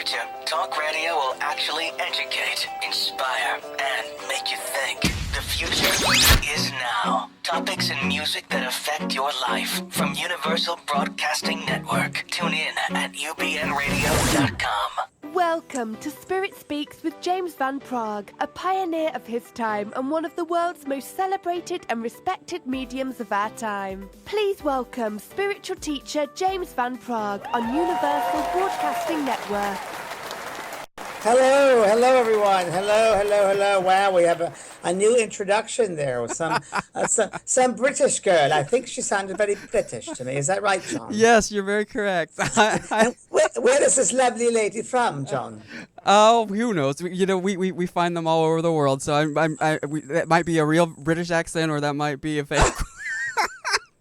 future, talk radio will actually educate, inspire, and make you think. The future is now. Topics and music that affect your life from Universal Broadcasting Network. Tune in at ubnradio.com. Welcome to Spirit Speaks with James Van Praagh, a pioneer of his time and one of the world's most celebrated and respected mediums of our time. Please welcome spiritual teacher James Van Praagh on Universal Broadcasting Network. Hello everyone. Hello. Wow, we have a new introduction there with some British girl. I think she sounded very British to me. Is that right, John? Yes, you're very correct. And where is this lovely lady from, John? Oh, who knows? We find them all over the world. So that might be a real British accent, or that might be a fake.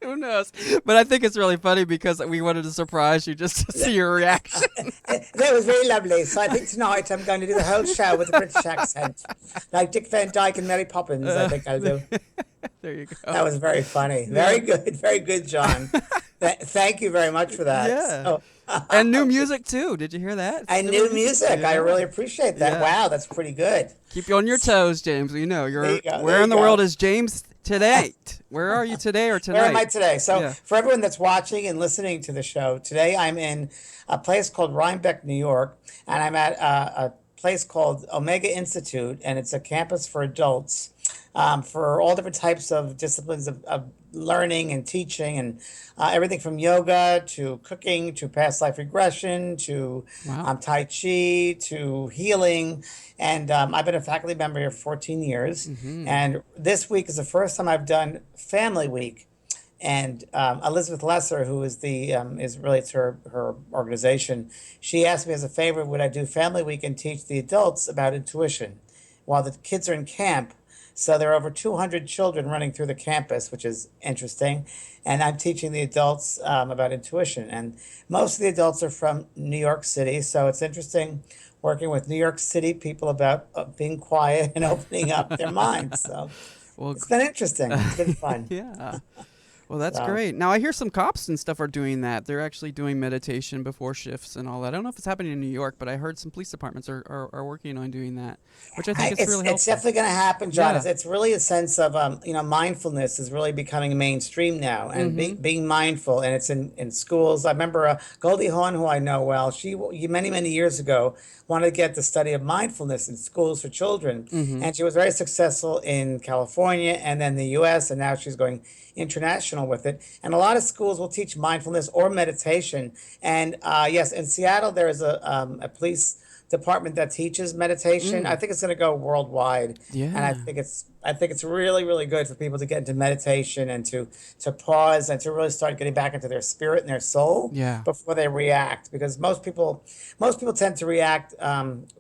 Who knows? But I think it's really funny because we wanted to surprise you just to see your reaction. That was very lovely. So I think tonight I'm going to do the whole show with a British accent. Like Dick Van Dyke and Mary Poppins, I think I'll do. There you go. That was very funny. Very good, John. Thank you very much for that. Yeah. So, and new music, too. Did you hear that? And new music. Yeah. I really appreciate that. Yeah. Wow, that's pretty good. Keep you on your toes, James. You know, where in the go. world is James today? Where are you today or tonight? Where am I today? So Yeah. for everyone that's watching and listening to the show, today I'm in a place called Rhinebeck, New York, and I'm at a place called Omega Institute, and it's a campus for adults for all different types of disciplines of learning and teaching, and everything from yoga to cooking to past life regression to Wow. Tai Chi to healing. And I've been a faculty member here for 14 years. Mm-hmm. And this week is the first time I've done Family Week. And Elizabeth Lesser, who is it's her organization, she asked me as a favor, would I do Family Week and teach the adults about intuition while the kids are in camp. So there are over 200 children running through the campus, which is interesting. And I'm teaching the adults about intuition. And most of the adults are from New York City. So it's interesting working with New York City people about being quiet and opening up their minds. So it's been interesting. It's been fun. Yeah. Well, that's great. Now, I hear some cops and stuff are doing that. They're actually doing meditation before shifts and all that. I don't know if it's happening in New York, but I heard some police departments are working on doing that, which I think is really helpful. It's definitely going to happen, John. Yeah. It's really a sense of, mindfulness is really becoming mainstream now, and being mindful, and it's in schools. I remember Goldie Hawn, who I know well, she many years ago wanted to get the study of mindfulness in schools for children, and she was very successful in California and then the U.S., and now she's going international with it. And a lot of schools will teach mindfulness or meditation. And yes, in Seattle, there is a police department that teaches meditation. I think it's going to go worldwide. Yeah. And I think it's really good for people to get into meditation and to pause and to really start getting back into their spirit and their soul before they react. Because most people tend to react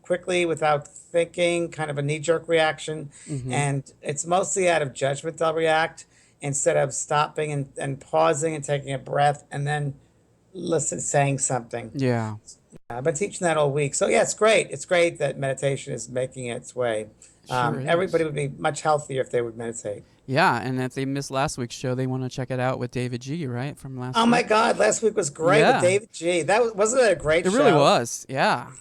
quickly without thinking, kind of a knee-jerk reaction. And it's mostly out of judgment they'll react, instead of stopping and pausing and taking a breath and then saying something. Yeah. I've been teaching that all week. So yeah, it's great. It's great that meditation is making its way. Sure is. Everybody would be much healthier if they would meditate. Yeah, and if they missed last week's show, they want to check it out with David G., right, from last week? Oh my God, last week was great with David G. Wasn't it a great show? It really was, yeah.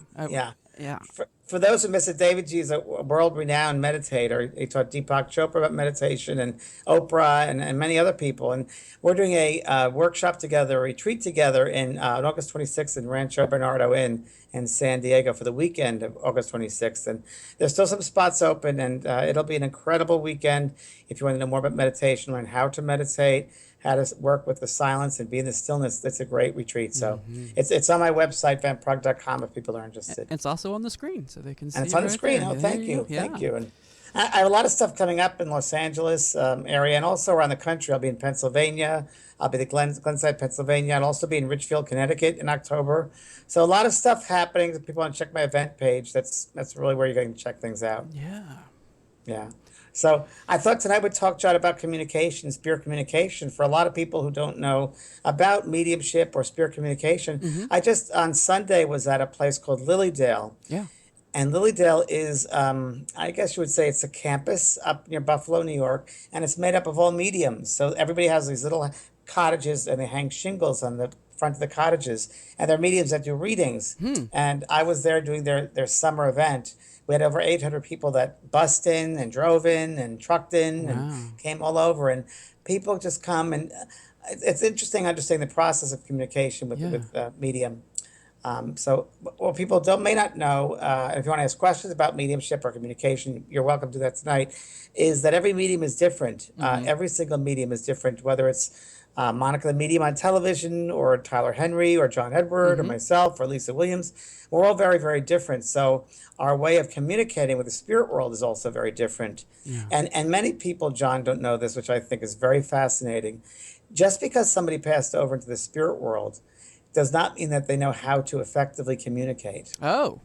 Yeah. For those who missed it, David G is a world-renowned meditator. He taught Deepak Chopra about meditation and Oprah and many other people. And we're doing a workshop together, a retreat together on August 26th in Rancho Bernardo Inn in San Diego for the weekend of August 26th. And there's still some spots open, and it'll be an incredible weekend. If you want to know more about meditation, learn how to meditate, how to work with the silence and be in the stillness, it's a great retreat. So it's on my website, vanpraagh.com, if people are interested. It's also on the screen, so they can see And it's it on the right screen. there. Oh, Yeah, thank you. Yeah. Thank you. And I have a lot of stuff coming up in Los Angeles area and also around the country. I'll be in Pennsylvania. I'll be at Glenside, Pennsylvania. I'll also be in Richfield, Connecticut in October. So a lot of stuff happening. If people want to check my event page, that's really where you're going to check things out. Yeah. So I thought tonight we'd talk, John, about communication, spirit communication. For a lot of people who don't know about mediumship or spirit communication, I just on Sunday was at a place called Lilydale. Yeah. And Lilydale is, I guess you would say it's a campus up near Buffalo, New York, and it's made up of all mediums. So everybody has these little cottages and they hang shingles on the front of the cottages, and they're mediums that do readings. And I was there doing their summer event. We had over 800 people that bussed in and drove in and trucked in Wow. and came all over. And people just come, and it's interesting understanding the process of communication with medium. So what people may not know, if you want to ask questions about mediumship or communication, you're welcome to do that tonight, is that every medium is different. Every single medium is different, whether it's Monica the medium on television, or Tyler Henry, or John Edward, or myself, or Lisa Williams. We're all very, very different. So our way of communicating with the spirit world is also very different. Yeah. And many people, John, don't know this, which I think is very fascinating. Just because somebody passed over into the spirit world does not mean that they know how to effectively communicate. Oh,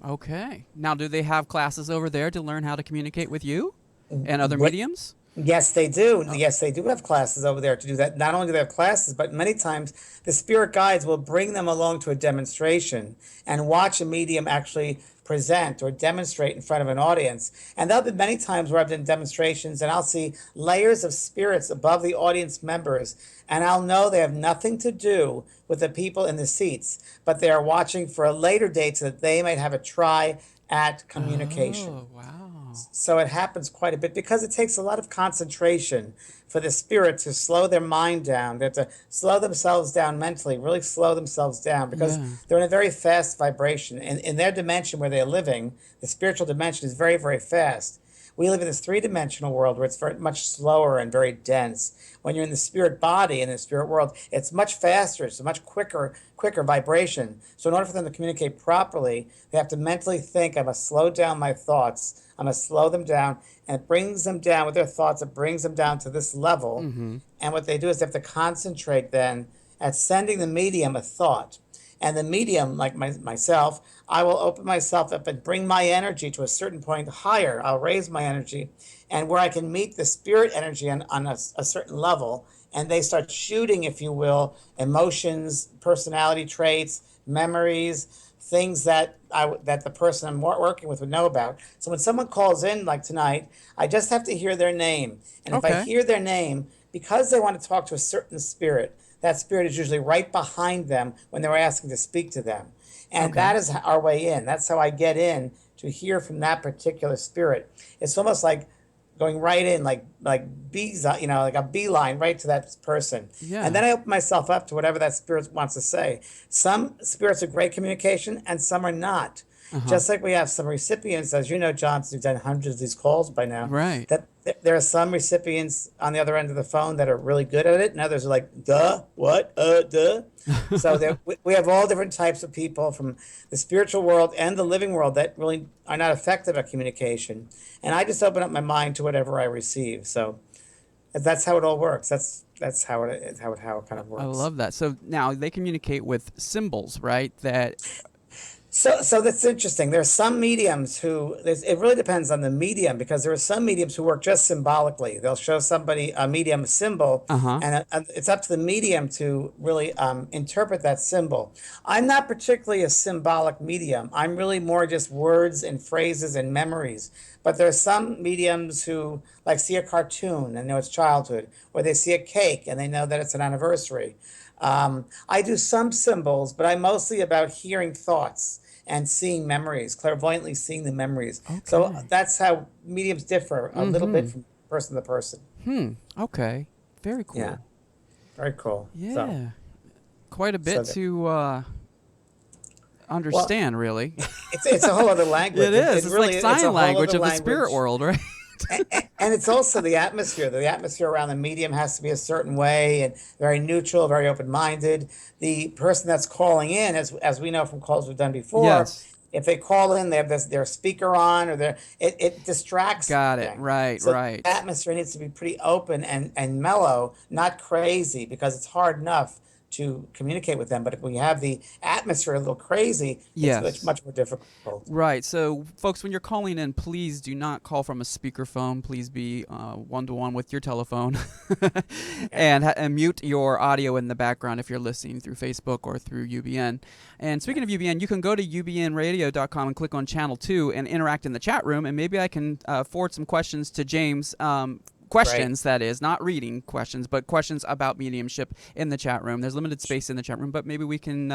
okay. Now, do they have classes over there to learn how to communicate with you and other mediums? Yes, they do. Yes, they do have classes over there to do that. Not only do they have classes, but many times the spirit guides will bring them along to a demonstration and watch a medium actually present or demonstrate in front of an audience. And there'll be many times where I've done demonstrations and I'll see layers of spirits above the audience members, and I'll know they have nothing to do with the people in the seats, but they are watching for a later date so that they might have a try at communication. Oh, wow. So it happens quite a bit because it takes a lot of concentration for the spirit to slow their mind down. They have to slow themselves down mentally, really slow themselves down, because they're in a very fast vibration. In their dimension where they're living, the spiritual dimension is very, very fast. We live in this three-dimensional world where it's very much slower and very dense. When you're in the spirit body, in the spirit world, it's much faster. It's a much quicker vibration. So in order for them to communicate properly, they have to mentally think, I must slow down my thoughts. I must slow them down. And it brings them down with their thoughts. It brings them down to this level. And what they do is they have to concentrate then at sending the medium a thought. And the medium, like myself, I will open myself up and bring my energy to a certain point higher. I'll raise my energy, and where I can meet the spirit energy on a certain level, and they start shooting, if you will, emotions, personality traits, memories, things that the person I'm working with would know about. So when someone calls in, like tonight, I just have to hear their name. And if I hear their name, because they want to talk to a certain spirit, that spirit is usually right behind them when they're asking to speak to them. And that is our way in. That's how I get in, to hear from that particular spirit. It's almost like going right in, like bees, like a beeline right to that person. Yeah. And then I open myself up to whatever that spirit wants to say. Some spirits are great communication, and some are not. Just like we have some recipients, as you know, John, you've done hundreds of these calls by now. Right. That there are some recipients on the other end of the phone that are really good at it, and others are like, duh, what, duh. So we have all different types of people from the spiritual world and the living world that really are not effective at communication. And I just open up my mind to whatever I receive. So that's how it all works. That's how it kind of works. I love that. So now they communicate with symbols, right? So that's interesting. There are some mediums it really depends on the medium, because there are some mediums who work just symbolically. They'll show somebody a medium symbol, and it's up to the medium to really interpret that symbol. I'm not particularly a symbolic medium. I'm really more just words and phrases and memories. But there are some mediums who like see a cartoon and know it's childhood, or they see a cake and they know that it's an anniversary. I do some symbols, but I'm mostly about hearing thoughts and seeing memories, clairvoyantly seeing the memories. So that's how mediums differ a little bit from person to person. Okay. Very cool. Yeah. Very cool. Yeah. So, quite a bit to understand, really. It's a whole other language. It is. It's really, like sign it's a whole language other of the spirit world, right? and it's also the atmosphere. The atmosphere around the medium has to be a certain way, and very neutral, very open-minded. The person that's calling in, as we know from calls we've done before, if they call in, they have their speaker on, or it distracts. Got it. them. Right, So right. The atmosphere needs to be pretty open and mellow, not crazy, because it's hard enough to communicate with them. But if we have the atmosphere a little crazy, it's much more difficult. Right. So, folks, when you're calling in, please do not call from a speakerphone. Please be one-to-one with your telephone. and mute your audio in the background if you're listening through Facebook or through UBN. And speaking of UBN, you can go to ubnradio.com and click on Channel 2 and interact in the chat room. And maybe I can forward some questions to James. questions, that is, not reading questions, but questions about mediumship in the chat room. There's limited space in the chat room, but maybe we can,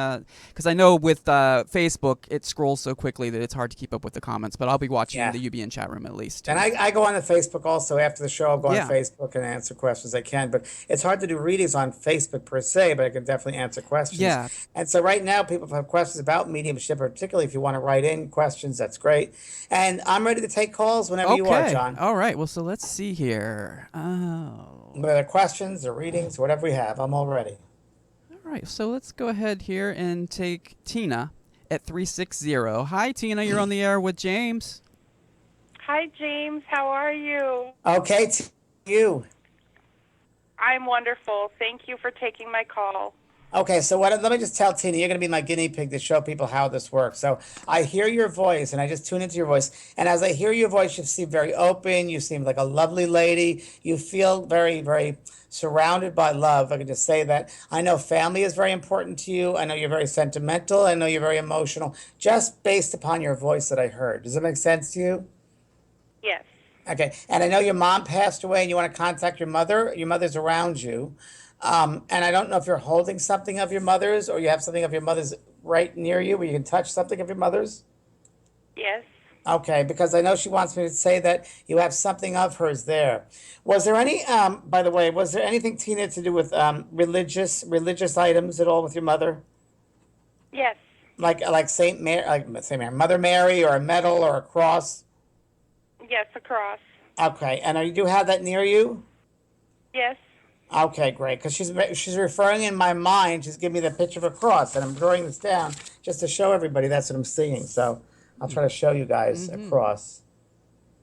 because I know with Facebook, it scrolls so quickly that it's hard to keep up with the comments, but I'll be watching the UBN chat room at least. Too. And I go on the Facebook also. After the show, I'll go on Facebook and answer questions I can. But it's hard to do readings on Facebook per se, but I can definitely answer questions. Yeah. And so right now, people have questions about mediumship, particularly if you want to write in questions, that's great. And I'm ready to take calls whenever you are, John. All right. Well, so let's see here. Oh. Whether they're questions or readings, whatever we have, I'm all ready. All right. So let's go ahead here and take Tina at 360. Hi, Tina. You're on the air with James. Hi, James. How are you? Okay, to you. I'm wonderful. Thank you for taking my call. Okay, so let me just tell Tina, you're going to be my guinea pig to show people how this works. So I hear your voice, and I just tune into your voice. And as I hear your voice, you seem very open. You seem like a lovely lady. You feel very, very surrounded by love. I can just say that. I know family is very important to you. I know you're very sentimental. I know you're very emotional, just based upon your voice that I heard. Does that make sense to you? Yes. Okay, and I know your mom passed away, and you want to contact your mother. Your mother's around you. And I don't know if you're holding something of your mother's or you have something of your mother's right near you where you can touch something of your mother's. Yes. Okay, because I know she wants me to say that you have something of hers there. Was there any, by the way, was there anything, Tina, to do with religious items at all with your mother? Yes. Like Saint Mary, Mother Mary, or a medal or a cross? Yes, a cross. Okay, and you do have that near you? Yes. Okay, great. Because she's referring in my mind. She's giving me the picture of a cross, and I'm drawing this down just to show everybody that's what I'm seeing. So I'll try to show you guys a cross.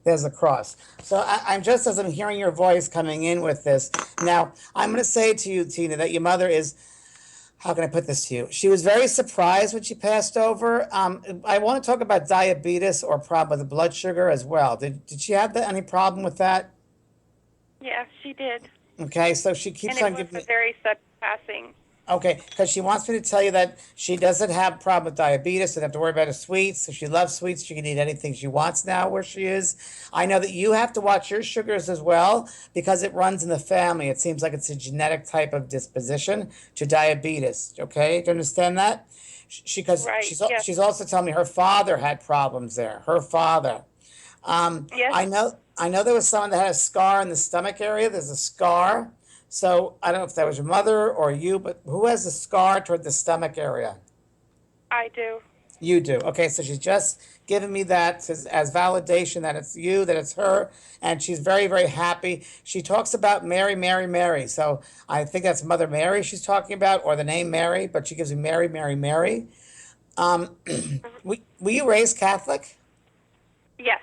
There's a cross. So I'm just as I'm hearing your voice coming in with this. Now I'm going to say to you, Tina, that your mother is. How can I put this to you? She was very surprised when she passed over. I want to talk about diabetes or problem with the blood sugar as well. Did she have any problem with that? Yes, she did. Okay, so she keeps on giving me. And it was a very sudden passing. Okay, because she wants me to tell you that she doesn't have a problem with diabetes, doesn't have to worry about her sweets. So she loves sweets. She can eat anything she wants now where she is. I know that you have to watch your sugars as well because it runs in the family. It seems like it's a genetic type of disposition to diabetes. Okay, do you understand that? Right, yes. She's also telling me her father had problems there. Her father. Yes. I know there was someone that had a scar in the stomach area. There's a scar. So I don't know if that was your mother or you, but who has a scar toward the stomach area? I do. You do. Okay, so she's just giving me that as validation that it's you, that it's her, and she's very, very happy. She talks about Mary, Mary, Mary. So I think that's Mother Mary she's talking about, or the name Mary, but she gives me Mary, Mary, Mary. Were you raised Catholic? Yes.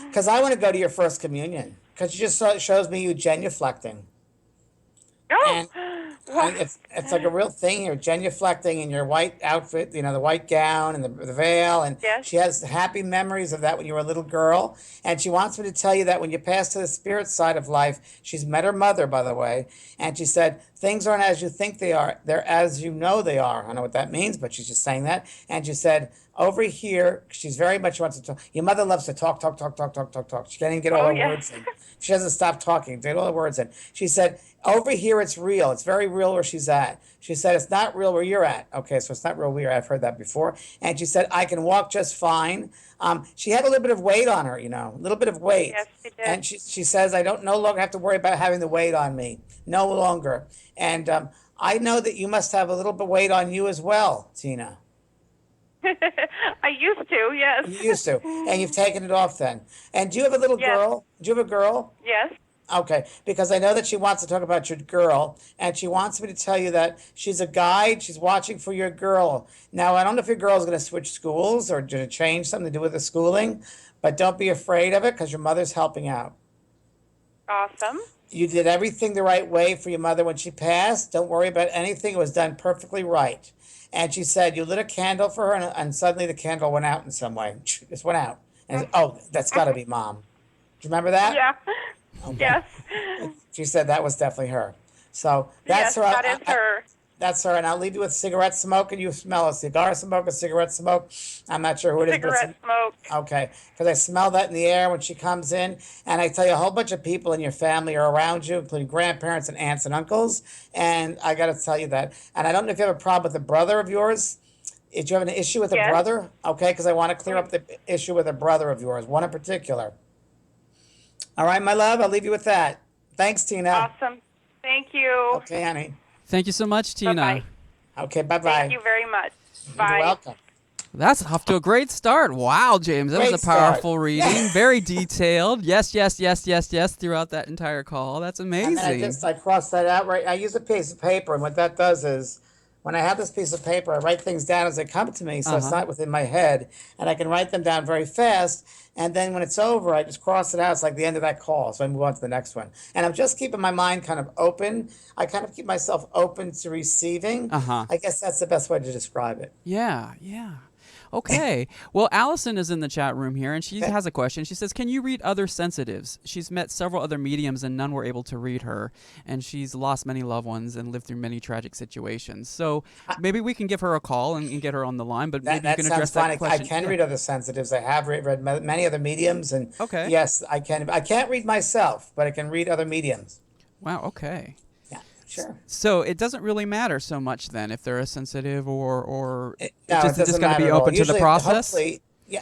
Because I want to go to your first communion. Because you just shows me you genuflecting. Oh, And it's like a real thing here, genuflecting in your white outfit, the white gown and the veil. And yes. She has happy memories of that when you were a little girl. And she wants me to tell you that when you pass to the spirit side of life, she's met her mother, by the way. And she said, things aren't as you think they are. They're as you know they are. I don't know what that means, but she's just saying that. And she said, over here, she's very much wants to talk. Your mother loves to talk. She can't even get all her words in. She doesn't stop talking. Get all the words in. She said, over here, it's real. It's very real where she's at. She said, it's not real where you're at. Okay, so it's not real where you're at. I've heard that before. And she said, I can walk just fine. She had a little bit of weight on her, a little bit of weight. Yes, she did. And she says, I don't no longer have to worry about having the weight on me. No longer. And I know that you must have a little bit of weight on you as well, Tina. I used to, yes. You used to. And you've taken it off then. And do you have a little girl? Do you have a girl? Yes. Okay, because I know that she wants to talk about your girl, and she wants me to tell you that she's a guide. She's watching for your girl. Now, I don't know if your girl is going to switch schools or to change something to do with the schooling, but don't be afraid of it because your mother's helping out. Awesome. You did everything the right way for your mother when she passed. Don't worry about anything. It was done perfectly right. And she said you lit a candle for her, and suddenly the candle went out in some way. Just went out. And that's got to be Mom. Do you remember that? Yeah. Okay. Yes. She said that was definitely her. So that's yes, her. that is her. That's all right. I'll leave you with cigarette smoke, and you smell a cigar smoke, a cigarette smoke. I'm not sure who it is, but Cigarette smoke. okay, because I smell that in the air when she comes in, and I tell you, a whole bunch of people in your family are around you, including grandparents and aunts and uncles, and I got to tell you that. And I don't know if you have a problem with a brother of yours. Did you have an issue with a Yes. brother? Okay, because I want to clear up the issue with a brother of yours, one in particular. All right, my love, I'll leave you with that. Thanks, Tina. Awesome. Thank you. Okay, honey. Thank you so much, Tina. Bye-bye. Okay, bye bye. Thank you very much. Bye. You're welcome. That's off to a great start. Wow, James, that was Great a powerful start. reading. Very detailed. Yes, yes, yes, yes, yes throughout that entire call. That's And then amazing. I cross that out, right? I use a piece of paper, and what that does is when I have this piece of paper, I write things down as they come to me, so it's not within my head, and I can write them down very fast. And then when it's over, I just cross it out. It's like the end of that call, so I move on to the next one. And I'm just keeping my mind kind of open. I kind of keep myself open to receiving. I guess that's the best way to describe it. Yeah, yeah. Okay. Well, Allison is in the chat room here, and she has a question. She says, can you read other sensitives? She's met several other mediums, and none were able to read her. And she's lost many loved ones and lived through many tragic situations. So maybe we can give her a call and get her on the line, but maybe you That can sounds address fine. that question. I can Yeah. read other sensitives. I have read many other mediums, and Okay. yes, I can. I can't read myself, but I can read other mediums. Wow, okay. Yeah, sure. So it doesn't really matter so much then if they're a sensitive or No, it's it just doesn't going to matter be at all. open to the Usually, process?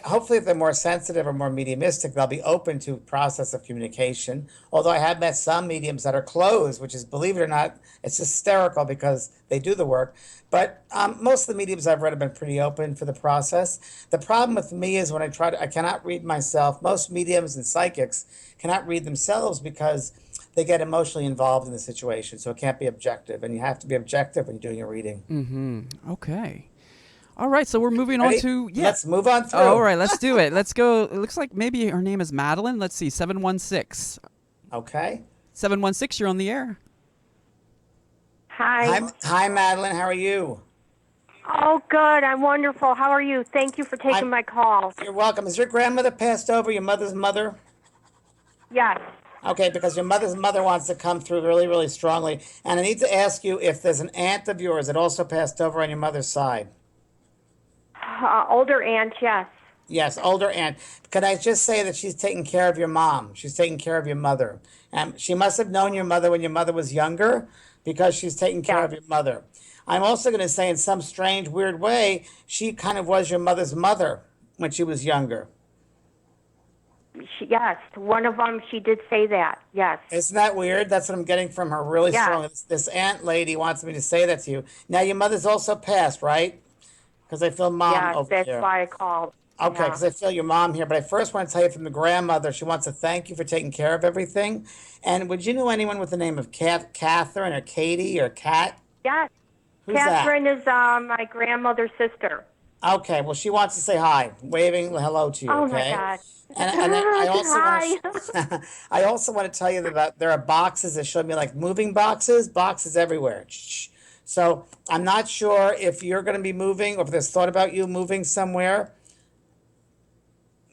hopefully, if they're more sensitive or more mediumistic, they'll be open to process of communication. Although I have met some mediums that are closed, which is, believe it or not, it's hysterical because they do the work. But most of the mediums I've read have been pretty open for the process. The problem with me is when I cannot read myself. Most mediums and psychics cannot read themselves because they get emotionally involved in the situation. So it can't be objective, and you have to be objective when you're doing a reading. Okay. All right, so we're moving Ready? on to Let's move on through. All right, let's do it. Let's go. It looks like maybe her name is Madeline. Let's see, 716. Okay. 716, you're on the air. Hi. Hi, Madeline. How are you? Oh, good. I'm wonderful. How are you? Thank you for taking my call. You're welcome. Is your grandmother passed over, your mother's mother? Yes. Okay, because your mother's mother wants to come through really, really strongly. And I need to ask you if there's an aunt of yours that also passed over on your mother's side. Older aunt, yes. Yes, older aunt. Can I just say that she's taking care of your mom? She's taking care of your mother. She must have known your mother when your mother was younger because she's taking care of your mother. I'm also going to say in some strange, weird way, she kind of was your mother's mother when she was younger. Yes, one of them, she did say that. Yes. Isn't that weird? That's what I'm getting from her really strong. This aunt lady wants me to say that to you. Now, your mother's also passed, right? Because I feel mom Yes, over that's here. why I called. Okay, Yeah. because I feel your mom here. But I first want to tell you from the grandmother, she wants to thank you for taking care of everything. And would you know anyone with the name of Catherine or Katie or Kat? Yes. Who's Catherine is my grandmother's sister. that? Okay, well, she wants to say hi, waving hello to you, Oh, okay? my God. And then I also Hi. I also want to tell you that there are boxes that showed me like moving boxes everywhere. So I'm not sure if you're going to be moving or if there's thought about you moving somewhere.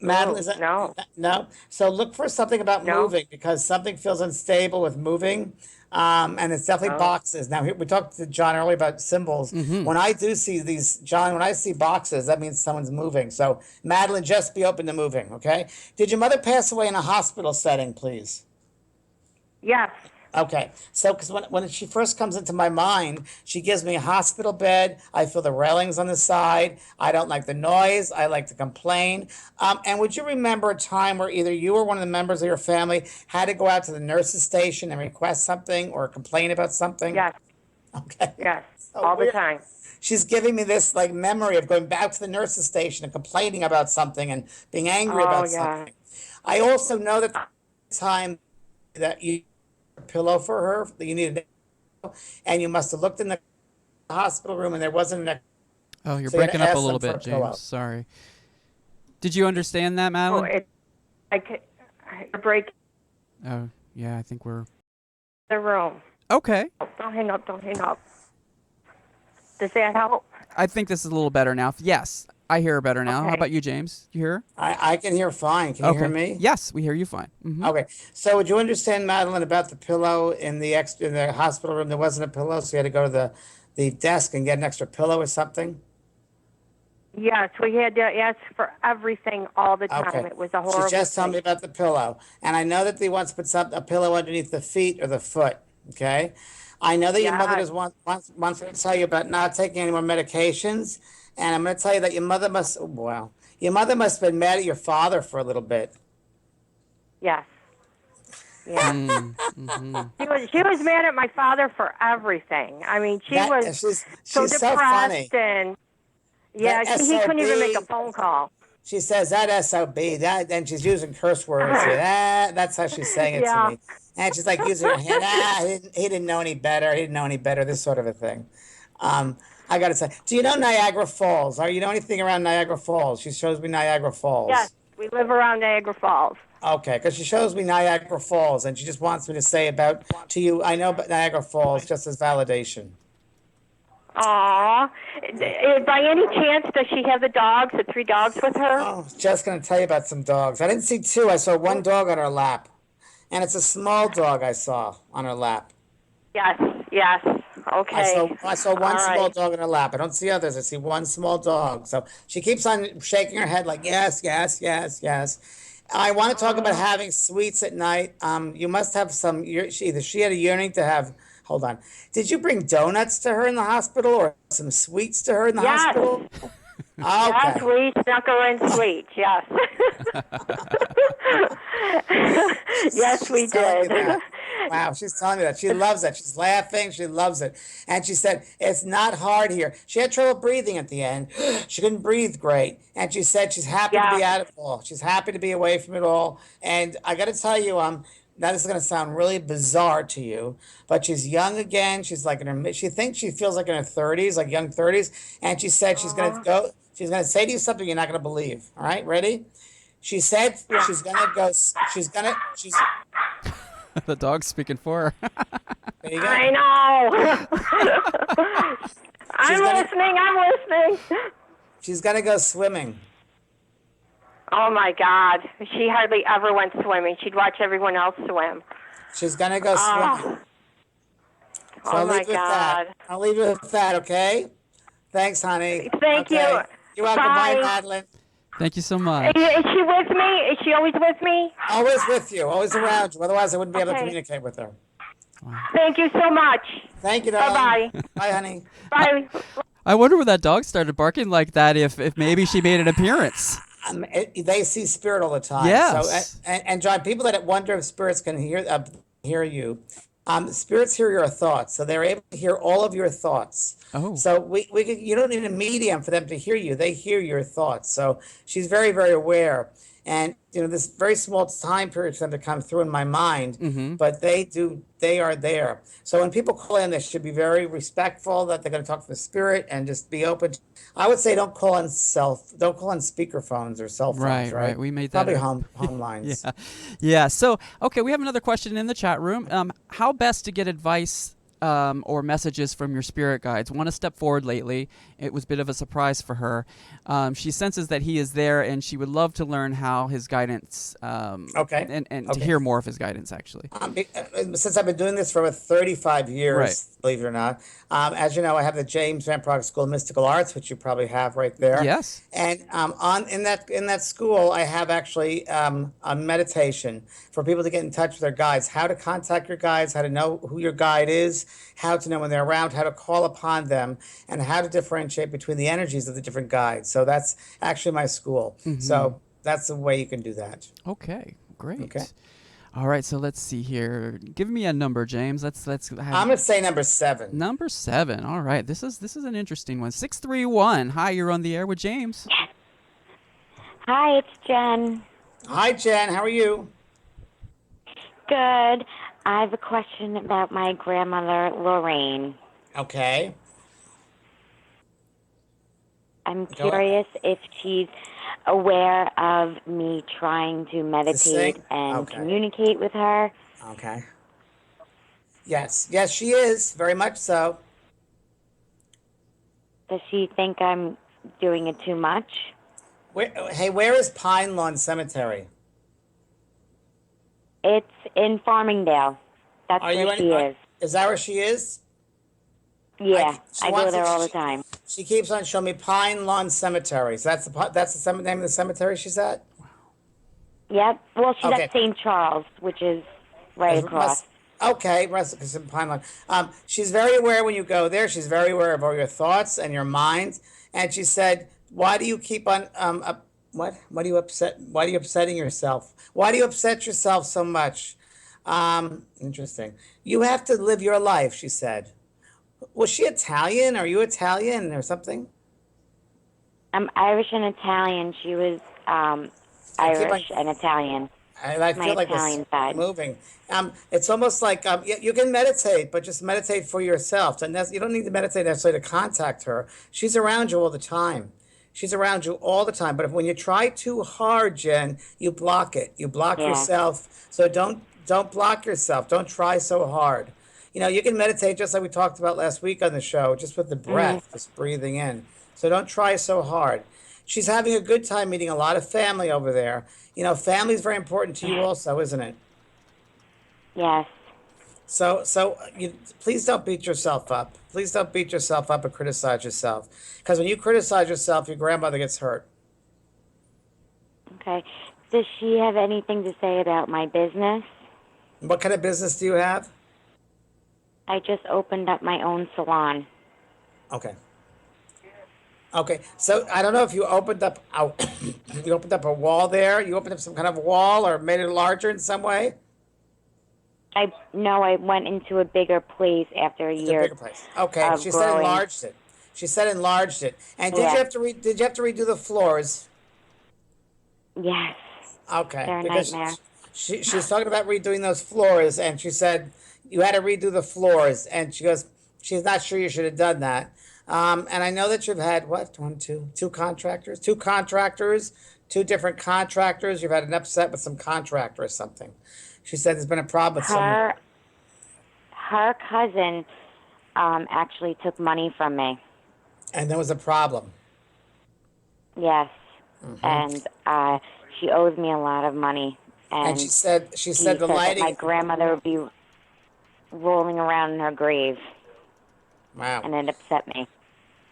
Madeline, is that no. no? So look for something about No. moving because something feels unstable with moving. And it's definitely boxes. Now, we talked to John earlier about symbols. When I do see these, John, when I see boxes, that means someone's moving. So, Madeline, just be open to moving, okay? Did your mother pass away in a hospital setting, please? Yes. Okay, so because when she first comes into my mind, she gives me a hospital bed. I feel the railings on the side. I don't like the noise. I like to complain. And would you remember a time where either you or one of the members of your family had to go out to the nurse's station and request something or complain about something? Yes. Okay. Yes. So All the weird. time. She's giving me this like memory of going back to the nurse's station and complaining about something and being angry about something. I also know that the time that you a pillow for her that you needed, and you must have looked in the hospital room and there wasn't an. Oh, you're So you had to breaking up a ask little them for bit, a pillow. James. Sorry. Did you understand that, Oh, Madeline? I break Oh, yeah, I think we're... the room. Okay. Oh, don't hang up. Don't hang up. Does that help? I think this is a little better now. Yes, I hear her better now. How Okay. about you, James? You hear her? I can hear fine. Can you hear me? Yes, we hear you fine. Mhm. Okay. So would you understand, Madeline, about the pillow in the hospital room? There wasn't a pillow, so you had to go to the desk and get an extra pillow or something? Yes, we had to ask for everything all the time. Okay. It was a She's horrible just telling me thing. about the pillow. And I know that they wants to put a pillow underneath the feet or the foot. Okay. I know that your mother Yeah, does wants me to tell you about not taking any more medications. And I'm going to tell you that your mother must, oh, wow, your mother must have been mad at your father for a little bit. yes, yes. Mm-hmm. She was mad at my father for everything. I mean, she That was so she's so funny. depressed, and That yeah, he couldn't even make a SOB. phone call. She says that SOB, that, and she's using curse words here. That's how she's saying it to Yeah. me. And she's like using her hand. He didn't know any better. He didn't know any better. This sort of a thing. I got to say, do you know Niagara Falls? Or you know anything around Niagara Falls? She shows me Niagara Yes, Falls. we live around Niagara Falls. Okay, because she shows me Niagara Falls, and she just wants me to say about to you. I know about Niagara Falls just as validation. Aw. By any chance, does she have the 3 dogs with her? Oh, just going to tell you about some dogs. I didn't see 2. I saw 1 dog on her lap, and it's a small dog I saw on her lap. Yes, yes. Okay. I saw 1 All small right. dog in her lap. I don't see others. I see 1 small dog. So she keeps on shaking her head like yes, yes, yes, yes. I want to talk about having sweets at night. You must have some. Either she had a yearning to have. Hold on. Did you bring donuts to her in the hospital or some sweets to her in the Yes. hospital? Yes, Okay. we snuck her in sweets, yes. Yes, we She's telling me did. that. Wow, she's telling me that. She loves it. She's laughing. She loves it. And she said, it's not hard here. She had trouble breathing at the end. She couldn't breathe great. And she said she's happy to Yeah. be out of it all. She's happy to be away from it all. And I got to tell you, now this is going to sound really bizarre to you, but she's young again. She's like in her, she thinks she feels like in her 30s, like young 30s. And she said she's going to say to you something you're not going to believe. All right, ready? She said she's going to go, she's, The dog's speaking for her. there you go. I know. She's gonna- I'm listening. She's going to go swimming. Oh, my God. She hardly ever went swimming. She'd watch everyone else swim. She's going to go swimming. So Oh, I'll my leave it with God. that. I'll leave it with that, okay? Thanks, honey. Thank you. Okay. You're welcome. Bye, Bye. Madeline. Thank you so much. Is she with me? Is she always with me? Always with you. Always around you. Otherwise, I wouldn't be able to Okay. communicate with her. Thank you so much. Thank you, darling. Bye-bye. Bye, honey. Bye. I wonder when that dog started barking like that. If maybe she made an appearance. They see spirit all the time. Yes. So, and John, people that wonder if spirits can hear you, spirits hear your thoughts, so they're able to hear all of your thoughts. Oh. So you don't need a medium for them to hear you. They hear your thoughts. So she's very, very aware. And this very small time period for them to come through in my mind, but they are there. So when people call in, they should be very respectful that they're going to talk to the spirit and just be open. I would say don't call on speakerphones or cell phones, Right. We made that probably up. home lines. Yeah. So, okay, we have another question in the chat room. How best to get advice or messages from your spirit guides? One has stepped forward lately. It was a bit of a surprise for her. She senses that he is there, and she would love to learn how his guidance. Okay. And Okay. to hear more of his guidance, actually. Since I've been doing this for over 35 years, Right. believe it or not, as you know, I have the James Van Praagh School of Mystical Arts, which you probably have right there. Yes. And in that school, I have actually a meditation for people to get in touch with their guides, how to contact your guides, how to know who your guide is, how to know when they're around, how to call upon them, and how to differentiate between the energies of the different guides. So that's actually my school. So that's the way you can do that. Okay. Great. Okay. All right. So let's see here. Give me a number, James. Let's have I'm going to say number 7. number 7. All right. This is an interesting one. 631. Hi, you're on the air with James. Hi, it's Jen. Hi, Jen. How are you? Good. I have a question about my grandmother, Lorraine. Okay. I'm Go ahead. curious if she's aware of me trying to meditate sing? and Okay. communicate with her. Okay. Yes, she is very much so. Does she think I'm doing it too much? Where is Pine Lawn Cemetery? It's in Farmingdale. That's where she is. Is that where she is? Yeah, She I go wants there to, all the time. she keeps on showing me Pine Lawn Cemetery. So that's the name of the cemetery she's at? Yep. Well, she's Okay. at St. Charles, which is right across. Okay, because in Pine Lawn. She's very aware when you go there. She's very aware of all your thoughts and your mind. And she said, "Why do you keep on what? What are you upset? Why are you upsetting yourself? Why do you upset yourself so much?" Interesting. You have to live your life, she said. Was she Italian? Are you Italian or something? I'm Irish and Italian. She was I keep on Irish and Italian. I My feel like this Italian side. moving. It's almost like you can meditate, but just meditate for yourself. And you don't need to meditate necessarily to contact her. She's around you all the time. She's around you all the time. But when you try too hard, Jen, you block it. You block Yeah. yourself. So don't block yourself. Don't try so hard. You can meditate just like we talked about last week on the show, just with the breath, just breathing in. So don't try so hard. She's having a good time meeting a lot of family over there. Family is very important to you also, isn't it? Yes. So you please don't beat yourself up. Please don't beat yourself up and criticize yourself. Because when you criticize yourself, your grandmother gets hurt. Okay. Does she have anything to say about my business? What kind of business do you have? I just opened up my own salon. Okay. Okay. So I don't know if you opened up you opened up a wall there. You opened up some kind of wall or made it larger in some way. I went into a bigger place after a It's a year. bigger place. Okay. Of She said growing. enlarged it. She said enlarged it. And did Yeah. you have to redo the floors? Yes. Okay. They're a Because nightmare. she's talking about redoing those floors, and she said you had to redo the floors, and she goes, she's not sure you should have done that. And I know that you've had what, two contractors, two different contractors. You've had an upset with some contractor or something. She said there's been a problem with some. Her cousin actually took money from me. And there was a problem. Yes. And she owes me a lot of money. And she said she the said that lighting. my grandmother would be rolling around in her grave, Wow. and it upset me.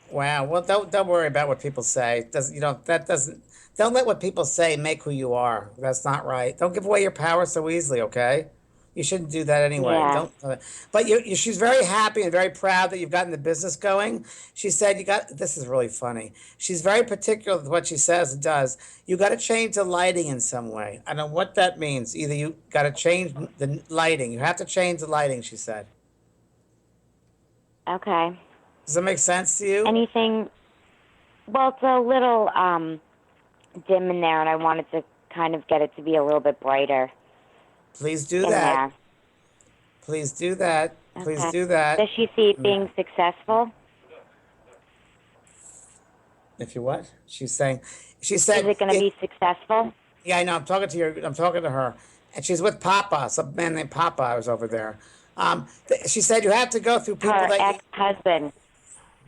Wow. Well, don't worry about what people say. Don't let what people say make who you are. That's not right. Don't give away your power so easily. Okay. You shouldn't do that anyway. Yeah. Don't. But she's very happy and very proud that you've gotten the business going. She said you got. This is really funny. She's very particular with what she says and does. You got to change the lighting in some way. I don't know what that means. Either you got to change the lighting. You have to change the lighting. She said. Okay. Does that make sense to you? Anything? Well, it's a little dim in there, and I wanted to kind of get it to be a little bit brighter Please do in that. there. Please do that. Please Okay. do that. Does she see it being successful? If you what? She said. Is it going to be successful? Yeah, I know. I'm talking to her, and she's with Papa. Some man named Papa. I was over there. She said you have to go through people Her that ex-husband.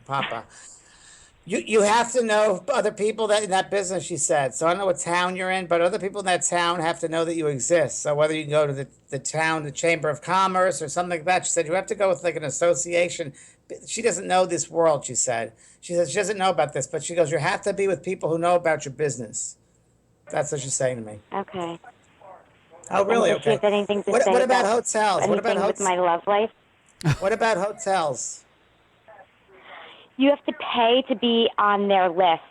Papa. You have to know other people that in that business. She said. So I don't know what town you're in, but other people in that town have to know that you exist. So whether you go to the town, the Chamber of Commerce, or something like that, she said you have to go with like an association. She doesn't know this world. She said. She says she doesn't know about this, but she goes, you have to be with people who know about your business. That's what she's saying to me. Okay. Oh, really? And does she Okay. have anything to What say about hotels? What about anything with hotels? my love life? What about hotels? You have to pay to be on their list.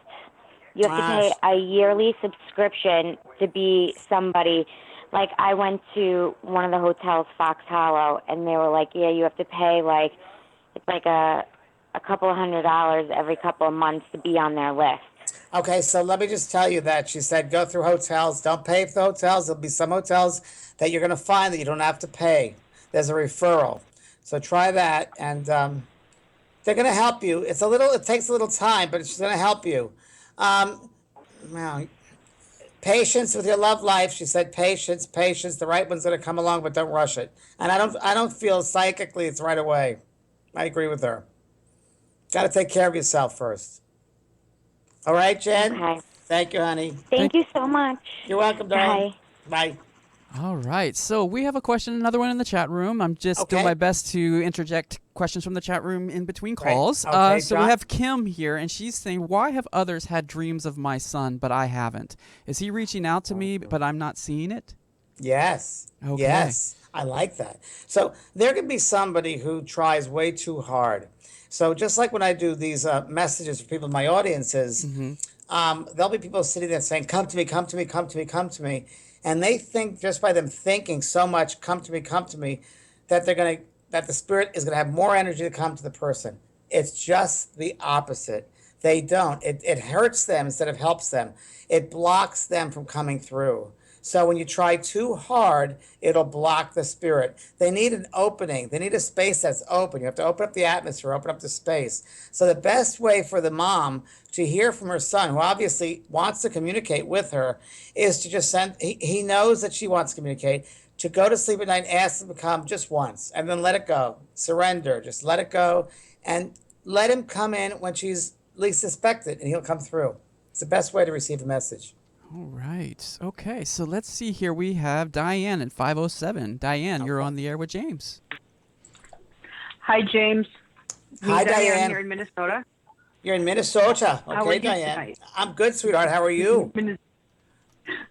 You have to pay a yearly subscription to be somebody. Like, I went to one of the hotels, Fox Hollow, and they were like, yeah, you have to pay, it's like a couple of $100 every couple of months to be on their list. Okay, so let me just tell you that she said go through hotels. Don't pay for the hotels. There'll be some hotels that you're going to find that you don't have to pay. There's a referral. So try that, and they're going to help you. It takes a little time, but it's going to help you. Well, patience with your love life. She said patience. The right one's going to come along, but don't rush it. And I don't feel psychically it's right away. I agree with her. Got to take care of yourself first. All right, Jen? Okay. Thank you, honey. Thank you so much. You're welcome, darling. Bye. All right. So we have a question, another one in the chat room. I'm just doing Okay. my best to interject questions from the chat room in between Right. calls. Okay, So we John? have Kim here, and she's saying, why have others had dreams of my son, but I haven't? Is he reaching out to me, but I'm not seeing it? Yes. Okay. Yes. I like that. So there can be somebody who tries way too hard. So just like when I do these messages for people in my audiences, there'll be people sitting there saying, "Come to me, come to me, come to me, come to me," and they think just by them thinking so much, come to me," that that the spirit is gonna have more energy to come to the person. It's just the opposite. They don't. It hurts them instead of helps them. It blocks them from coming through. So when you try too hard, it'll block the spirit. They need an opening. They need a space that's open. You have to open up the atmosphere, open up the space. So the best way for the mom to hear from her son, who obviously wants to communicate with her, is to just send, he knows that she wants to communicate, to go to sleep at night and ask him to come just once and then let it go. Surrender. Just let it go and let him come in when she's least suspected and he'll come through. It's the best way to receive a message. All right. Okay. So let's see here. We have Diane at 507. Diane, you're on the air with James. Hi, James. Hi, Diane. Here in Minnesota. You're in Minnesota. How are Okay, you Diane. tonight? I'm good, sweetheart. How are you?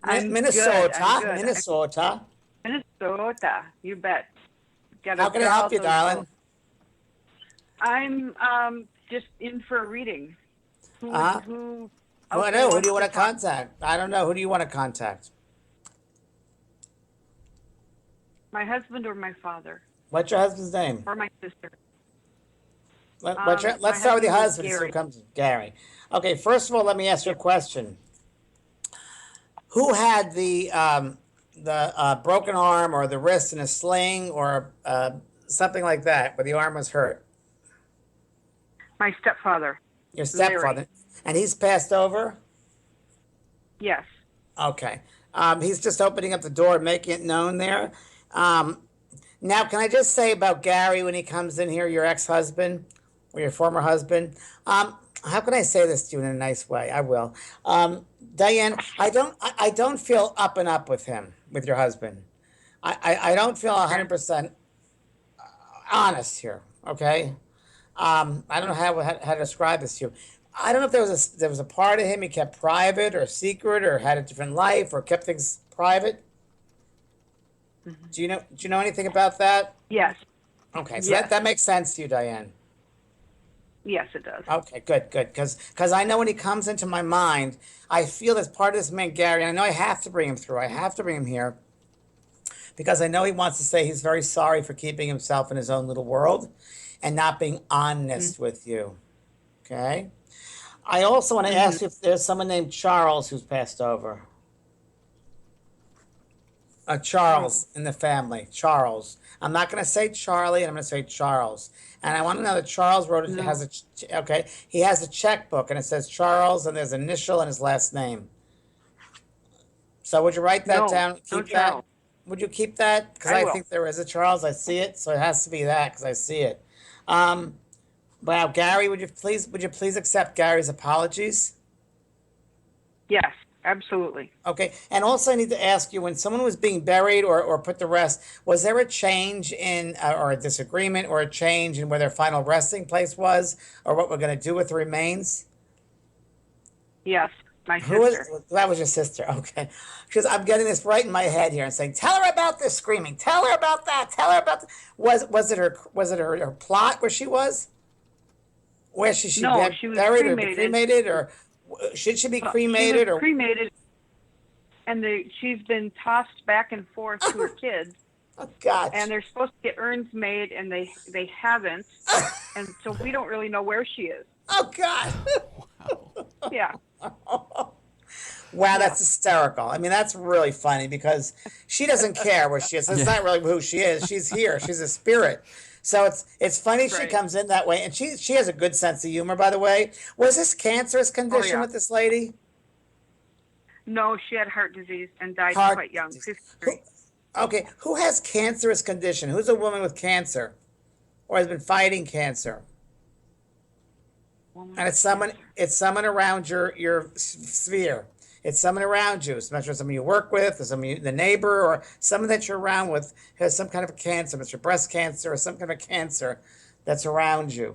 I'm Minnesota. good, I'm good. Minnesota. Minnesota. You bet. How can I help you, darling? I'm just in for a reading. Who Well, I know. Who do you want to contact? I don't know. Who do you want to contact? My husband or my father What's your husband's name? or my sister. Let's my start with your husband husband. is So Gary. it comes Gary. Okay. First of all, let me ask you a question. Who had the broken arm or the wrist in a sling or something like that, where the arm was hurt? My stepfather. Your stepfather, and he's passed over. Yes. Okay. He's just opening up the door, making it known there. Now, can I just say about Gary when he comes in here, your ex-husband or your former husband? How can I say this to you in a nice way? I will. Diane, I don't feel up and up with him, with your husband. I don't feel 100% honest here. Okay. I don't know how to describe this to you. I don't know if there was a part of him he kept private or secret or had a different life or kept things private. Do you know anything about that? Yes. Okay, so Yes. that makes sense to you, Diane. Yes, it does. Okay, good. Because I know when he comes into my mind, I feel as part of this man, Gary, and I know I have to bring him through. I have to bring him here because I know he wants to say he's very sorry for keeping himself in his own little world and not being honest with you. Okay? I also want to ask you if there's someone named Charles who's passed over. Charles in the family. Charles. I'm not going to say Charlie, and I'm going to say Charles. And I want to know that Charles wrote it. Has okay. He has a checkbook, and it says Charles, and there's an initial and his last name. So would you write that down? Keep that. Charles. Would you keep that? Because I I will. think there is a Charles. I see it, so it has to be that because I see it. Wow, Gary, would you please accept Gary's apologies? Yes, absolutely. Okay, and also I need to ask you, when someone was being buried or put to rest, was there a change in, or a disagreement, or a change in where their final resting place was, or what we're going to do with the remains? Yes, my Who sister. was that? Was your sister? Okay, because I'm getting this right in my head here and saying, "Tell her about this screaming. Tell her about that. Tell her about." Was it her plot where she was? Where should she No, be she was buried or cremated. cremated, or should she be cremated She was or? cremated, and she's been tossed back and forth to her kids. Oh God! And they're supposed to get urns made, and they haven't, and so we don't really know where she is. Oh God! Yeah. Wow, that's hysterical. I mean, that's really funny because she doesn't care where she is. That's not really who she is. She's here. She's a spirit. So it's funny she Right. comes in that way, and she has a good sense of humor. By the way, was this cancerous condition with this lady? No, she had heart disease and died Heart quite young, disease. 53. Okay, who has cancerous condition? Who's a woman with cancer, or has been fighting cancer? And it's someone around your sphere. It's someone around you. It's not sure someone you work with, or the neighbor, or someone that you're around with has some kind of a cancer, it's your breast cancer or some kind of cancer that's around you.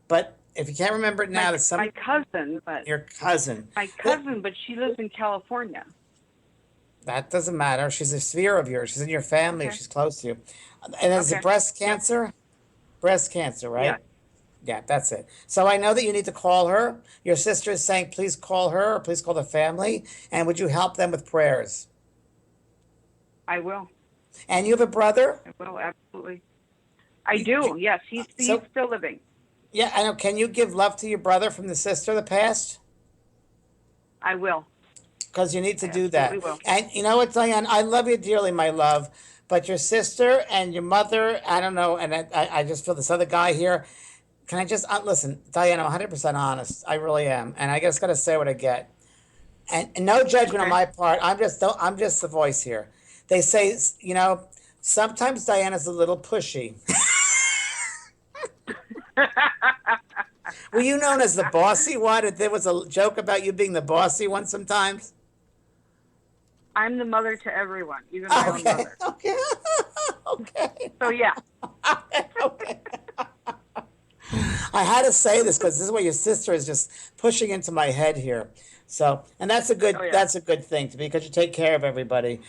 But if you can't remember it now, that's My cousin, but your cousin. but she lives in California. That doesn't matter. She's a sphere of yours. She's in your family. Okay. She's close to you. And is it Okay. breast cancer? Breast cancer, right? Yeah. Yeah, that's it. So I know that you need to call her. Your sister is saying, please call her or please call the family. And would you help them with prayers? I will. And you have a brother? I will, absolutely. I do, yes. He's still living. Yeah, I know. Can you give love to your brother from the sister of the past? I will. Because you need to I do that. absolutely will. And you know what, Diane? I love you dearly, my love. But your sister and your mother, I don't know. And I just feel this other guy here. Can I just listen, Diane? I'm 100% honest. I really am, and I just got to say what I get. And no judgment on my part. I'm just the voice here. They say, sometimes Diana's a little pushy. Were you known as the bossy one? There was a joke about you being the bossy one sometimes. I'm the mother to everyone, even my own mother. Okay. Okay. So, yeah. Okay. I had to say this because this is what your sister is just pushing into my head here. So, and that's a good thing to be, because you take care of everybody.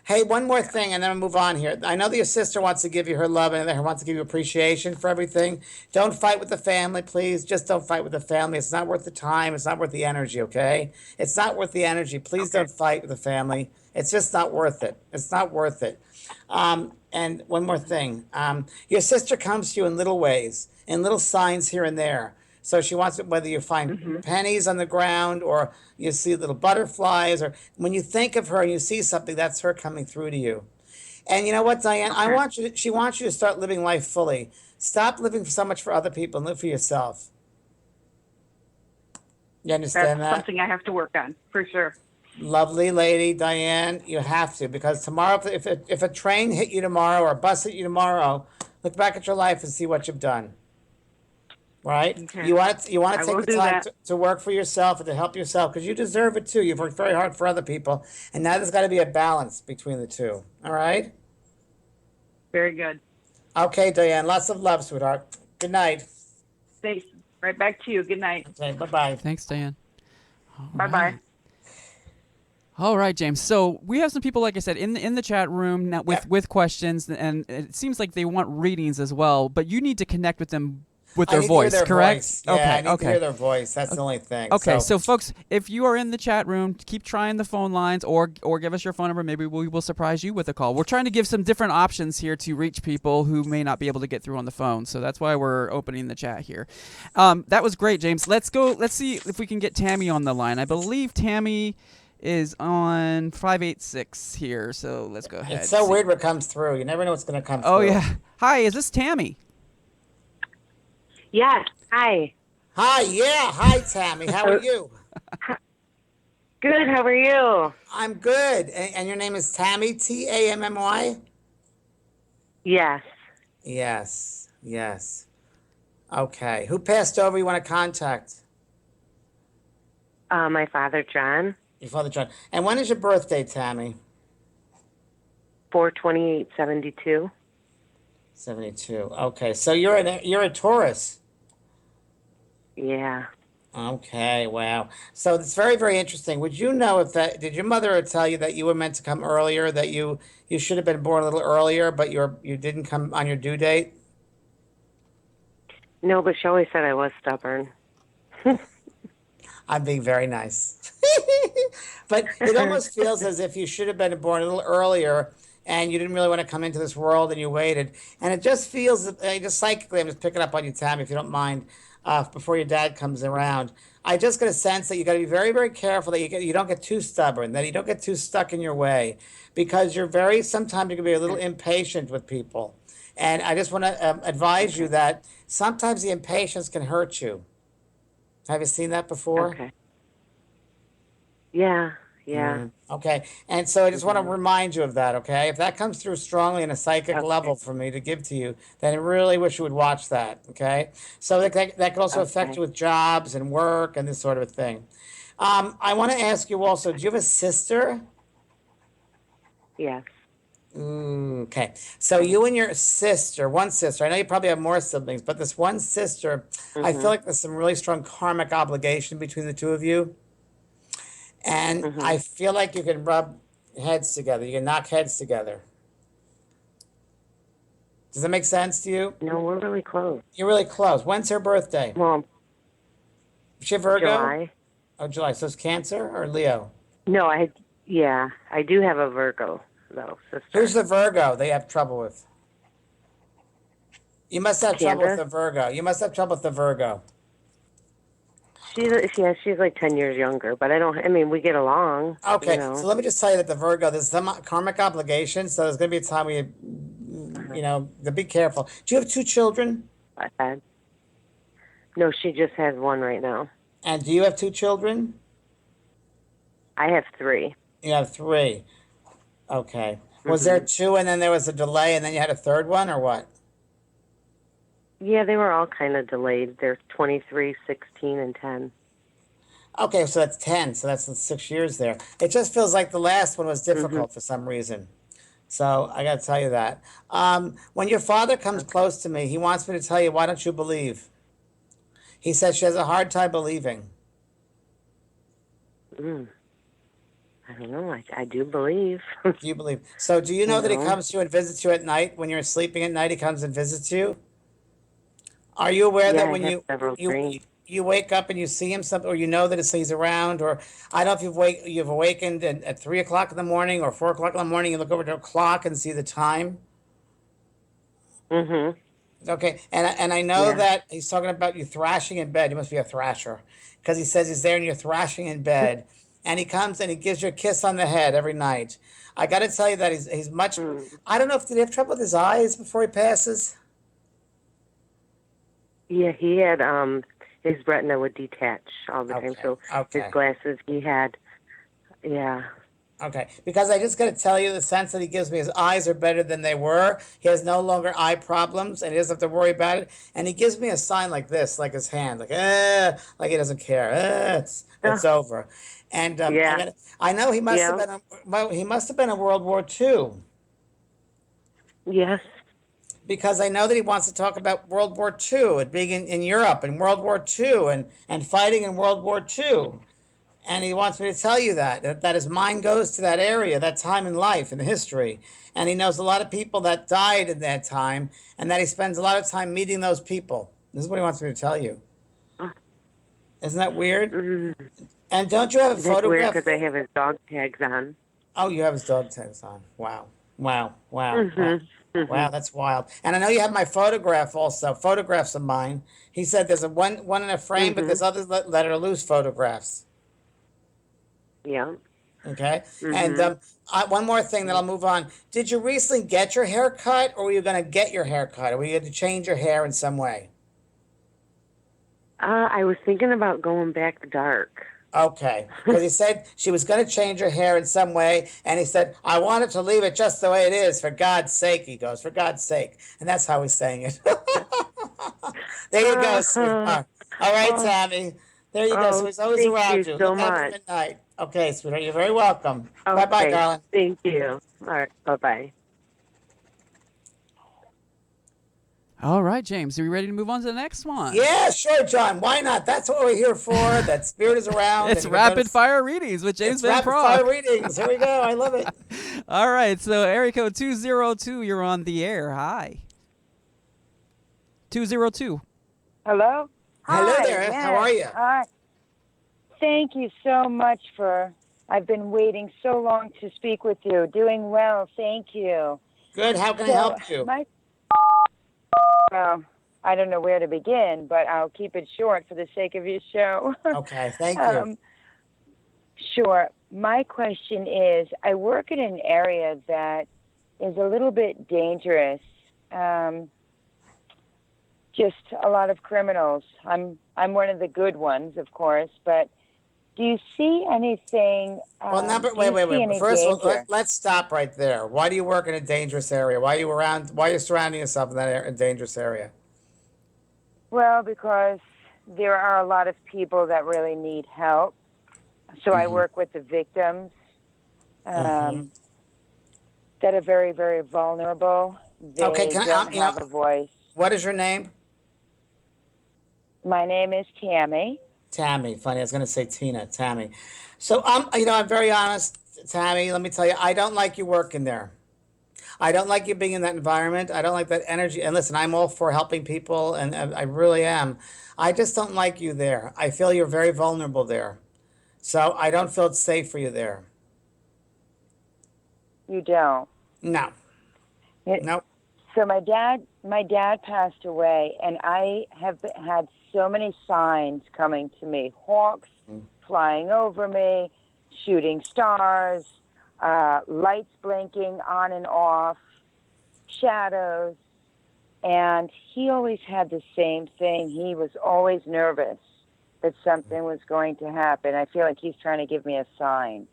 Hey, one more thing, and then I'll move on here. I know that your sister wants to give you her love and wants to give you appreciation for everything. Don't fight with the family, please. Just don't fight with the family. It's not worth the time. It's not worth the energy. Okay? It's not worth the energy. Please don't fight with the family. It's just not worth it. It's not worth it. And one more thing. Your sister comes to you in little ways, in little signs here and there. So she wants it, whether you find pennies on the ground or you see little butterflies, or when you think of her and you see something, that's her coming through to you. And you know what, Diane? She wants you to start living life fully. Stop living so much for other people and live for yourself. You understand That's that? something I have to work on, for sure. Lovely lady, Diane, you have to, because tomorrow, if a train hit you tomorrow or a bus hit you tomorrow, look back at your life and see what you've done. Right? Okay. You want to I will take the do time that. to work for yourself and to help yourself, because you deserve it too. You've worked very hard for other people, and now there's got to be a balance between the two. All right? Very good. Okay, Diane. Lots of love, sweetheart. Good night. Thanks. Right back to you. Good night. Okay, bye-bye. Thanks, Diane. Bye-bye. All right, James. So we have some people, like I said, in the chat room now with questions, and it seems like they want readings as well. But you need to connect with them with their voice, correct? Voice. Yeah, I need to hear their voice. That's the only thing. Okay, so folks, if you are in the chat room, keep trying the phone lines or give us your phone number. Maybe we will surprise you with a call. We're trying to give some different options here to reach people who may not be able to get through on the phone. So that's why we're opening the chat here. That was great, James. Let's go. Let's see if we can get Tammy on the line. I believe Tammy is on 586 here. So let's go ahead. It's so weird what comes through. You never know what's going to come through. Oh, yeah. Hi, is this Tammy? Yes. Hi. Hi, yeah. Hi, Tammy. How are you? Good. How are you? I'm good. And your name is Tammy, Tammy? Yes. Yes. Yes. Okay. Who passed over you want to contact? My father, John. Your father, John. And when is your birthday, Tammy? 4/28/72. 72. Okay. So you're a Taurus. Yeah. Okay. Wow. So it's very, very interesting. Would you know did your mother tell you that you were meant to come earlier, that you should have been born a little earlier, but you didn't come on your due date? No, but she always said I was stubborn. I'm being very nice. But it almost feels as if you should have been born a little earlier and you didn't really want to come into this world and you waited. And it just feels, just psychically, I'm just picking up on you, Tammy, if you don't mind, before your dad comes around. I just get a sense that you got to be very, very careful that you don't get too stubborn, that you don't get too stuck in your way, because sometimes you can be a little impatient with people. And I just want to advise you that sometimes the impatience can hurt you. Have you seen that before? Okay. Yeah. Okay. And so I just want to remind you of that, okay? If that comes through strongly in a psychic level for me to give to you, then I really wish you would watch that, okay? So that could also affect you with jobs and work and this sort of thing. I want to ask you also, do you have a sister? Yes. Okay. So you and your sister, one sister, I know you probably have more siblings, but this one sister, I feel Mhm. like there's some really strong karmic obligation between the two of you. And I Mhm. feel like you can rub heads together. You can knock heads together. Does that make sense to you? No, we're really close. You're really close. When's her birthday? Well, Is she a Virgo? July. Oh, July. So it's Cancer or Leo? No, yeah, I do have a Virgo though, Who's sister. the Virgo they have trouble with? You must have trouble with Candace. the Virgo. You must have trouble with the Virgo. She's like 10 years younger, but I mean, we get along, you Okay, so know. let me just tell you that the Virgo, there's some karmic obligation, so there's going to be a time where Uh-huh. to be careful. Do you have two children? I had. No, she just has one right now. And do you have two children? I have three. You have three. Okay. Was there Mhm. two and then there was a delay and then you had a third one or what? Yeah, they were all kind of delayed. They're 23, 16, and 10. Okay, so that's 10, so that's 6 years there. It just feels like the last one was Mhm. difficult for some reason. So I got to tell you that. When your father comes Okay. close to me, he wants me to tell you, why don't you believe? He says she has a hard time believing. Mm. I don't know. I do believe. Do you believe? So do you You know that he know. comes to you and visits you at night when you're sleeping at night? He comes and visits you. Are you aware Yeah, that I when have several you dreams. you wake up and you see him something, or you know that he's around, or I don't know if you've awakened at 3 o'clock in the morning or 4 o'clock in the morning, you look over to a clock and see the time. Mhm. Okay, and I know Yeah. that he's talking about you thrashing in bed. You must be a thrasher, because he says he's there and you're thrashing in bed, and he comes and he gives you a kiss on the head every night. I got to tell you that he's much. Mm. I don't know if did he have trouble with his eyes before he passes. Yeah, he had his retina would detach all the time, Okay, so his okay. glasses he had. Yeah. Okay, because I just got to tell you the sense that he gives me, his eyes are better than they were. He has no longer eye problems, and he doesn't have to worry about it. And he gives me a sign like this, like his hand, like he doesn't care. Oh, It's over. And yeah. I know he must have Yeah. been, well, he must have been in World War II Yes. because I know that he wants to talk about World War II and being in Europe and World War II and fighting in World War II. And he wants me to tell you that his mind goes to that area, that time in life, in history. And he knows a lot of people that died in that time, and that he spends a lot of time meeting those people. This is what he wants me to tell you. Oh, Isn't that weird? mm. And don't you have a That's weird photograph? because I have his dog tags on. Oh, you have his dog tags on. Wow. Wow. Wow. Wow. Mhm. Wow, Mhm. that's wild. And I know you have my photograph also, photographs of mine. He said there's one in a frame, but there's Mhm. others that are loose photographs. Yeah. Okay. And Mhm. one more thing, then I'll move on. Did you recently get your hair cut, or were you going to get your hair cut, or were you going to change your hair in some way? I was thinking about going back dark. Okay. Because he said she was going to change her hair in some way, and he said, I wanted to leave it just the way it is, for God's sake, he goes, for God's sake. And that's how he's saying it. There you go, Uh, sweetheart. All right, oh, Tammy. There you go. So oh, he's always thank around you you. so Look out for him much. at night. Okay, sweetheart. You're very welcome. Bye bye, Okay, darling. thank you. All right, bye bye. All right, James, are we ready to move on to the next one? Yeah, sure, John. Why not? That's what we're here for. That spirit is around, It's and you can go to. rapid fire readings with James It's Van rapid fire Praagh. readings. Here we go. I love it. All right, so area code 202, you're on the air. Hi. 202. Hello? Hello Hi, there. How are you? Hi. Thank you so much I've been waiting so long to speak with you. Doing well, thank you. Good. How can I So, help you? well, I don't know where to begin, but I'll keep it short for the sake of your show. Okay. Thank you. um, sure. My question is, I work in an area that is a little bit dangerous. Just a lot of criminals. I'm one of the good ones, of course, but do you see anything? Well, Do wait, you wait, see wait. any First of all, danger? let's stop right there. Why do you work in a dangerous area? Why are you around? Why are you surrounding yourself in that dangerous area? Well, because there are a lot of people that really need help, So I work with the victims that are very, very vulnerable. Okay, They don't have a voice. what is your name? My name is Tammy. Tammy. Funny, I was going to say Tina. Tammy. So I'm very honest, Tammy. Let me tell you, I don't like you working there. I don't like you being in that environment. I don't like that energy. And listen, I'm all for helping people, and I really am. I just don't like you there. I feel you're very vulnerable there. So I don't feel it's safe for you there. You don't. No. It- Nope. So my dad passed away, and I have had so many signs coming to me: hawks flying over me, shooting stars, lights blinking on and off, shadows. And he always had the same thing. He was always nervous that something was going to happen. I feel like he's trying to give me a sign,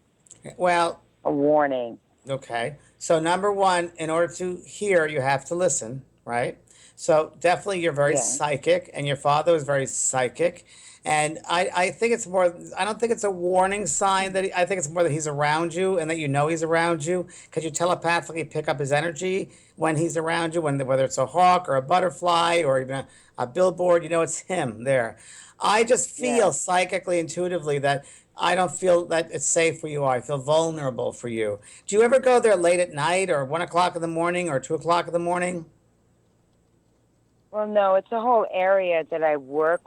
Well, a warning. okay. So number one, in order to hear, you have to listen, right? So definitely you're very Yeah. psychic, and your father was very psychic. And I think it's more, I don't think it's a warning sign I think it's more that he's around you and that you know he's around you because you telepathically pick up his energy when he's around you, whether it's a hawk or a butterfly or even a billboard, it's him there. I just feel Yeah. psychically, intuitively that I don't feel that it's safe where you are. I feel vulnerable for you. Do you ever go there late at night or 1 o'clock in the morning or 2 o'clock in the morning? Well, no, it's a whole area that I work.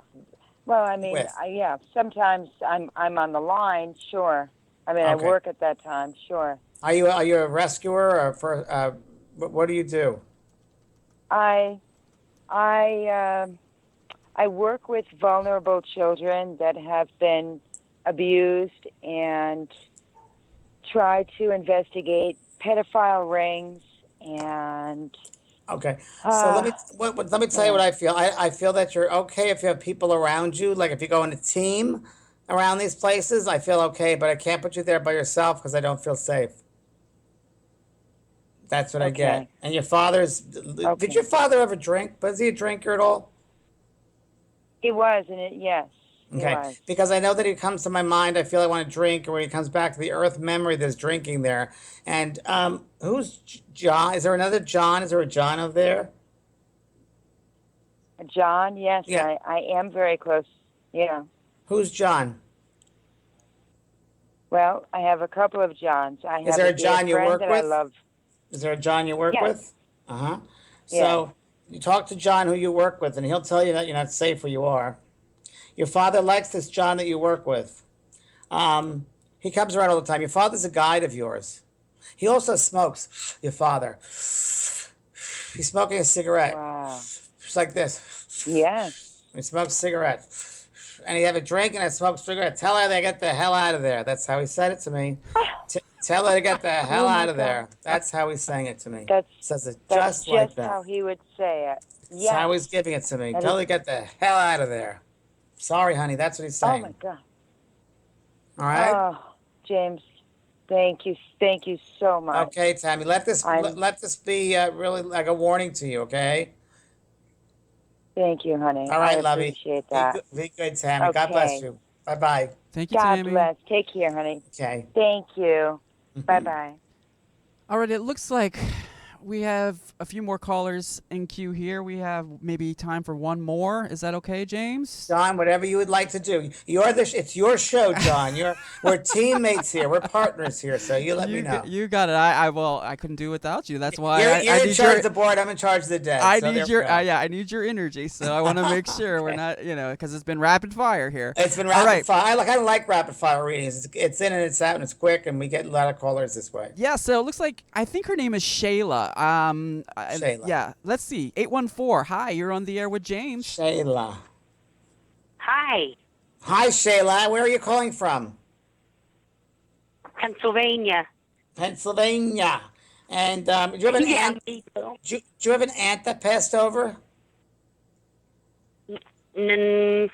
Well, I mean, With. yeah. Sometimes I'm on the line, sure. I mean, I Okay. work at that time, sure. Are you a rescuer or what do you do? I I I work with vulnerable children that have been abused and try to investigate pedophile rings and Okay. So let me tell you what I feel. I feel that you're okay if you have people around you. Like if you go in a team around these places, I feel okay, but I can't put you there by yourself because I don't feel safe. That's what I get. Okay. And your father's, did your father ever drink? Was he a drinker at all? He was, and yes, he Okay. was. Because I know that he comes to my mind, I feel I want to drink, or when he comes back to the earth memory, there's drinking there. And who's John? Is there another John? Is there a John over there? John, yes, Yeah. I am very close. Yeah. Who's John? Well, I have a couple of Johns. I have Is there a dear John you friend work that I with? love. Is there a John you work Yes. with? Uh-huh. Yes. So you talk to John who you work with, and he'll tell you that you're not safe where you are. Your father likes this John that you work with. He comes around all the time. Your father's a guide of yours. He also smokes, your father. He's smoking a cigarette. Wow. Just like this. Yes. He smokes a cigarette. And he have a drink and a smokes a cigarette. Tell her to get the hell out of there. That's how he said it to me. Tell her to get the hell out of there. That's how he's saying it to me. That's Says it that's just like that. how he would say it. That's Yes. how he's giving it to me. That Tell is- her to get the hell out of there. Sorry, honey. That's what he's Oh saying. my God. All right. Oh, James, thank you so much. Okay, Tammy. Let this be really like a warning to you. Okay. Thank you, honey. All right, I lovey. appreciate that. Be good, Tammy. God bless Okay. you. Bye bye. Thank you, God Tammy. bless. Take care, honey. Okay. Thank you. Bye bye. All right, it looks like we have a few more callers in queue here. We have maybe time for one more. Is that okay, James? John, whatever you would like to do. It's your show, John. We're teammates here. We're partners here. So you let me know. You got it. I couldn't do without you. That's why You're I in need charge your of the board. I'm in charge of the dead. I so need there your we go. I need your energy. So I want to make sure we're not, because it's been rapid fire here. It's been All rapid right. fire. I like rapid fire readings. It's in and it's out and it's quick and we get a lot of callers this way. Yeah, so it looks like I think her name is Shayla. Shayla. Yeah, let's see. 814. Hi, you're on the air with James. Shayla. Hi, Hi, Shayla. Where are you calling from? Pennsylvania. Pennsylvania. And do you have an Yeah, aunt? me too. Do you have an aunt that passed over? Mm,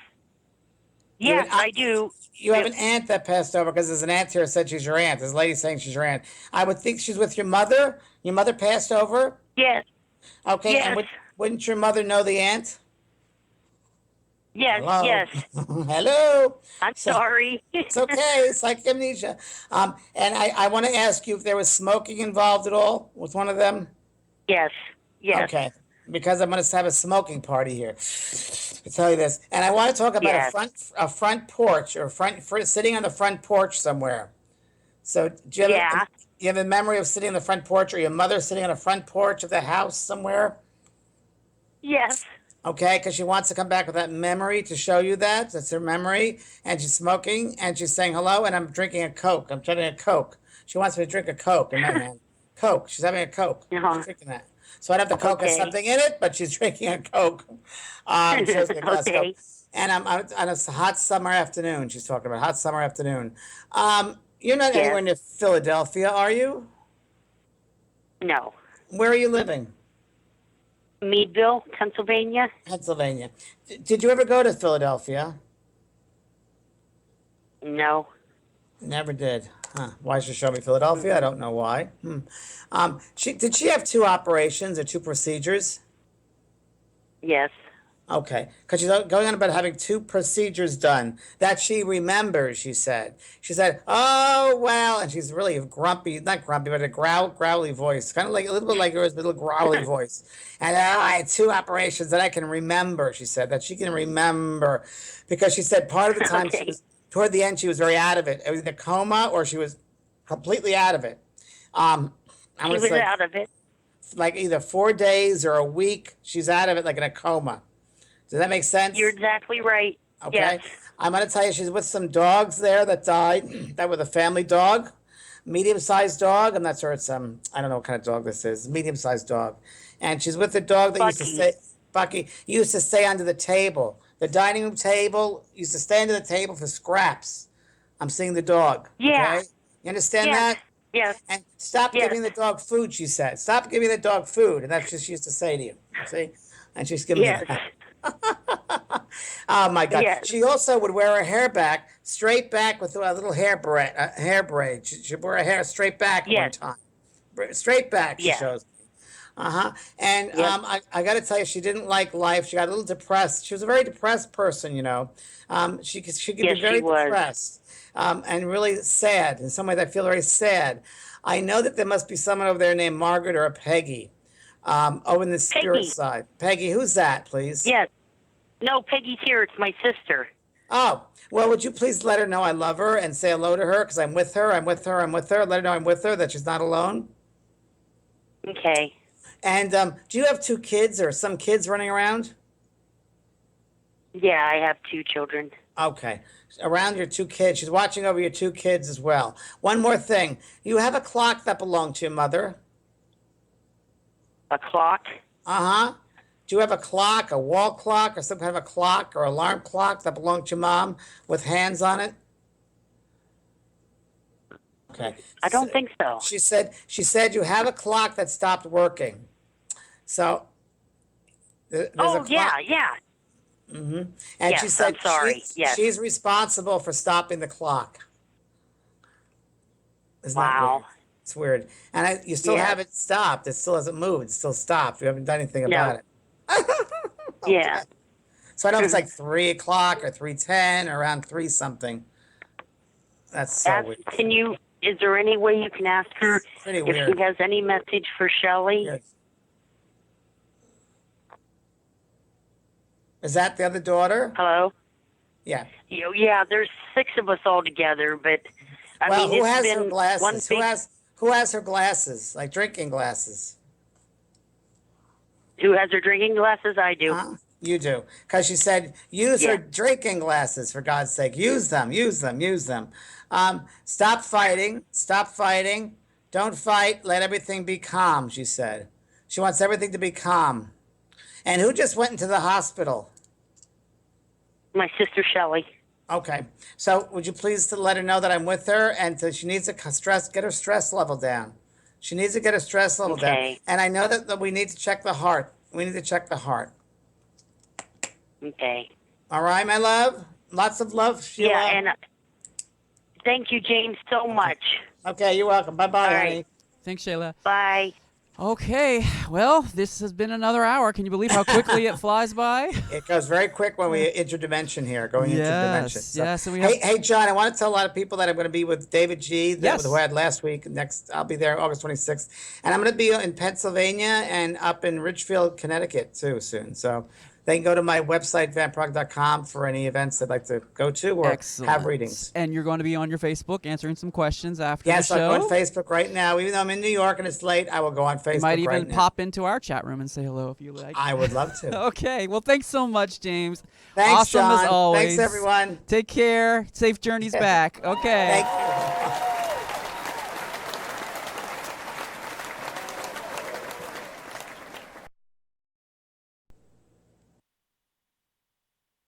You have yes, an- I do. You have an aunt that passed over because there's an aunt here who said she's your aunt. There's a lady saying she's your aunt. I would think she's with your mother. Your mother passed over? Yes, Okay. And Yes. wouldn't your mother know the aunt? Yes, Hello. yes. Hello. I'm So, sorry. it's okay. It's like amnesia. And I want to ask you if there was smoking involved at all with one of them. Yes, yes, Okay. Because I'm going to have a smoking party here. To tell you this, and I want to talk about yes. a front porch or sitting on the front porch somewhere. So Yeah, you have a memory of sitting on the front porch, or your mother sitting on the front porch of the house somewhere? yes. Okay, because she wants to come back with that memory to show you that. That's her memory. And she's smoking and she's saying hello, and I'm drinking a Coke. I'm drinking a Coke. She wants me to drink a Coke in my hand. Coke. She's having a Coke. Uh-huh. She's drinking that. So I'd have the Coke has Okay. something in it, but she's drinking a Coke. She has a glass of Coke. Okay. And I'm on a hot summer afternoon. She's talking about hot summer afternoon. You're not Yes. anywhere near Philadelphia, are you? No. Where are you living? Meadville, Pennsylvania? Pennsylvania. Did you ever go to Philadelphia? No. Never did. Huh. Why should she show me Philadelphia? I don't know why. Did she have two operations or two procedures? Yes. Okay, because she's going on about having two procedures done that she remembers. She said, "Oh well," and she's really grumpy, not grumpy, but a growly voice, kind of like a little bit like yours, but a little growly voice. And I had two operations that I can remember. She said that she can remember because she said part of the time she Okay. was toward the end she was very out of it. It was in a coma or she was completely out of it. I She was was like out of it. either 4 days or a week. She's out of it like in a coma. Does that make sense? You're exactly right. Okay. Yes. I'm going to tell you, she's with some dogs there that died, that were the family dog, medium-sized dog. I'm not sure it's, I don't know what kind of dog this is, medium-sized dog. And she's with the dog that used to Bucky. stay, Bucky, used to stay under the table. The dining room table, used to stay under the table for scraps. I'm seeing the dog. Yeah. Okay? You understand Yes. that? Yes. And stop Yes. giving the dog food, she said. Stop giving the dog food. And that's what she used to say to you. See? And she's giving Yes. me that. Oh my God! Yes. She also would wear her hair back, straight back with a little hair braid. She wore her hair straight back one Yes. time, straight back. She Yes. shows. And Yep. I got to tell you, she didn't like life. She got a little depressed. She was a very depressed person, you know. She could Yes, be very she was. depressed and really sad. In some ways, I feel very sad. I know that there must be someone over there named Margaret or a Peggy. Over in the spirit Peggy. side. Peggy, who's that, please? Yes. No, Peggy's here. It's my sister. Oh, well, would you please let her know I love her and say hello to her because I'm with her. I'm with her. I'm with her. Let her know I'm with her, that she's not alone. Okay. And do you have two kids or some kids running around? Yeah, I have two children. Okay. Around your two kids. She's watching over your two kids as well. One more thing. You have a clock that belonged to your mother. A clock? Uh-huh. Do you have a clock, a wall clock, or some kind of a clock or alarm clock that belonged to your mom with hands on it? Okay. I don't think so. She said you have a clock that stopped working. So there's a Oh, clock. yeah, yeah. And Yes, she said I'm sorry. Yes. she's responsible for stopping the clock. Isn't that Wow. weird? It's weird. And you still Yeah. have it stopped. It still hasn't moved. It's still stopped. You haven't done anything No. about it. Yeah. So I don't know if it's like 3 o'clock or 3:10 or around 3 something. That's so weird. Is there any way you can ask her Pretty if weird. she has any message for Shelley? Yes. Is that the other daughter? Hello? Yeah. Yeah, there's 6 of us all together, but I Well, mean, who it's has been her glasses? one big... Who has her glasses? Like drinking glasses? Who has her drinking glasses? I do. Huh? You do. Because she said, use her drinking glasses, for God's sake. Use them, use them, use them. Stop fighting. Stop fighting. Don't fight. Let everything be calm, she said. She wants everything to be calm. And who just went into the hospital? My sister Shelley. Okay. So would you please to let her know that I'm with her and that she needs to get her stress level down. She needs to get her stress level down. Okay. And I know that we need to check the heart. We need to check the heart. Okay. All right, my love? Lots of love, Sheila. Yeah, and thank you, James, so much. Okay, you're welcome. Bye-bye, All right. honey. Thanks, Shayla. Bye. Okay, well, this has been another hour. Can you believe how quickly it flies by? It goes very quick when we interdimension here, going interdimension. So, Yes. And we have, hey, John, I want to tell a lot of people that I'm going to be with David G. Who I had last week. Next, I'll be there August 26th, and I'm going to be in Pennsylvania and up in Ridgefield, Connecticut too soon. So they can go to my website vanpraagh.com for any events they'd like to go to or have readings. And you're going to be on your Facebook answering some questions after Yes, the show. I'll go on Facebook right now. Even though I'm in New York and it's late, I will go on Facebook. You might even right now. pop into our chat room and say hello if you like. I would love to. Okay, well, thanks so much, James. Thanks, awesome John. as always. Thanks, everyone. Take care. Safe journeys back. Okay. Thank